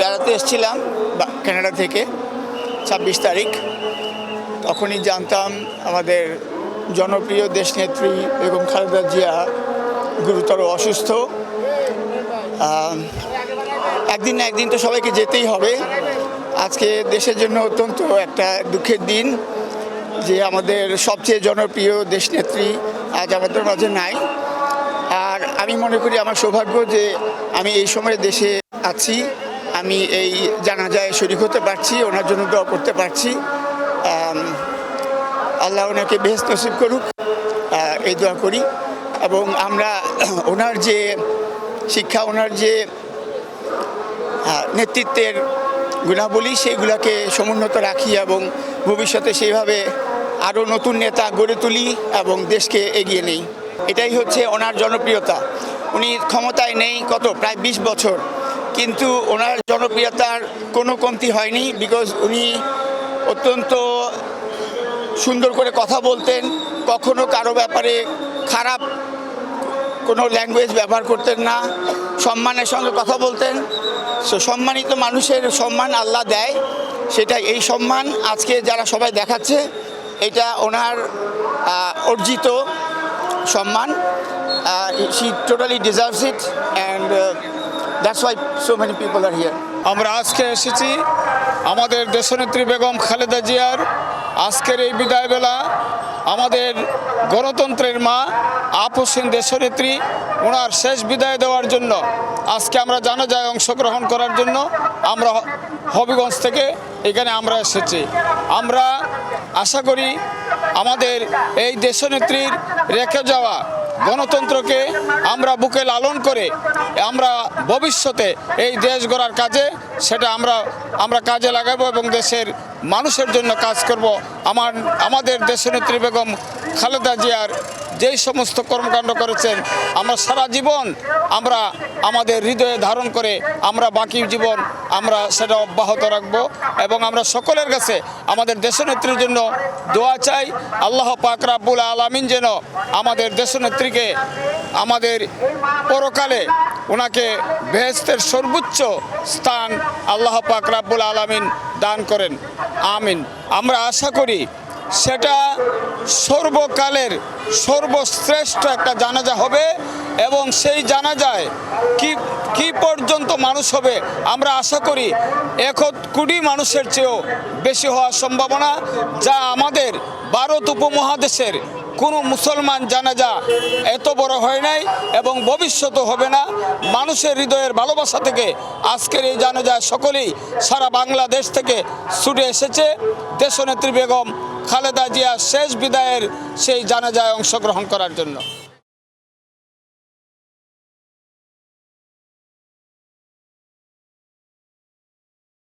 বেড়াতে এসেছিলাম কানাডা থেকে 26 তারিখ। তখনই জানতাম আমাদের জনপ্রিয় দেশনেত্রী বেগম খালেদা জিয়া গুরুতর অসুস্থ। একদিন না একদিন তো সবাইকে যেতেই হবে। আজকে দেশের জন্য অত্যন্ত একটা দুঃখের দিন যে আমাদের সবচেয়ে জনপ্রিয় দেশনেত্রী আজ আমাদের মাঝে নাই। আর আমি মনে করি আমার সৌভাগ্য যে আমি এই সময় দেশে আছি, আমি এই জানাজায় শরীক হতে পারছি, ওনার জন্য দোয়া করতে পারছি। আল্লাহ ওনাকে বেহেশত নসিব করুক, এই দোয়া করি। এবং আমরা ওনার যে শিক্ষা, ওনার যে নেতৃত্বের গুণাবলী সেইগুলোকে সমুন্নত রাখি এবং ভবিষ্যতে সেইভাবে আরও নতুন নেতা গড়ে তুলি এবং দেশকে এগিয়ে নেই। এটাই হচ্ছে ওনার জনপ্রিয়তা। উনি ক্ষমতায় নেই প্রায় 20 বছর, কিন্তু ওনার জনপ্রিয়তার কোনো কমতি হয়নি। বিকজ উনি অত্যন্ত সুন্দর করে কথা বলতেন, কখনো কারো ব্যাপারে খারাপ কোনো ল্যাঙ্গুয়েজ ব্যবহার করতেন না, সম্মানের সঙ্গে কথা বলতেন। সম্মানিত মানুষের সম্মান আল্লাহ দেয়, সেটা এই সম্মান আজকে যারা সবাই দেখাচ্ছে এটা ওনার অর্জিত সম্মান। she totally deserves it and that's why so many people are here. আমরা আজকে এসেছি আমাদের দেশনেত্রী বেগম খালেদা জিয়ার আজকের এই বিদায় বেলা, আমাদের গণতন্ত্রের মা আপসহীন দেশনেত্রী ওনার শেষ বিদায় দেওয়ার জন্য আজকে আমরা জানাজায় অংশগ্রহণ করার জন্য আমরা হবিগঞ্জ থেকে এখানে আমরা এসেছি। আমরা আশা করি আমাদের এই দেশনেত্রীর রেখে যাওয়া গণতন্ত্রকে আমরা বুকে লালন করে আমরা ভবিষ্যতে এই দেশ গড়ার কাজে সেটা আমরা কাজে লাগাবো এবং দেশের মানুষের জন্য কাজ করব। আমাদের দেশনেত্রী বেগম খালেদা জিয়ার যেই সমস্ত কর্মকাণ্ড করেছেন আমরা সারা জীবন আমরা আমাদের হৃদয়ে ধারণ করে আমরা বাকি জীবন আমরা সেটা অব্যাহত রাখব। এবং আমরা সকলের কাছে আমাদের দেশনেত্রীর জন্য দোয়া চাই। আল্লাহ পাক রাব্বুল আলামিন যেন আমাদের দেশনেত্রীকে আমাদের পরকালে ওনাকে বেহেশতের সর্বোচ্চ স্থান আল্লাহ পাক রাব্বুল আলামিন দান করেন, আমিন। আমরা আশা করি সেটা সর্বকালের সর্বশ্রেষ্ঠ একটা জানাজা হবে এবং সেই জানাজায় কি পর্যন্ত মানুষ হবে আমরা আশা করি 1 কোটি মানুষের চেয়েও বেশি হওয়ার সম্ভাবনা, যা আমাদের ভারত উপমহাদেশের কোনো মুসলমান জানাজা এত বড় হয় নাই এবং ভবিষ্যতে হবে না। মানুষের হৃদয়ের ভালোবাসা থেকে আজকের এই জানাজায় সকলেই সারা বাংলাদেশ থেকে ছুটে এসেছে দেশনেত্রী বেগম খালেদা জিয়া শেষ বিদায়ের সেই জানাজায় অংশগ্রহণ করার জন্য।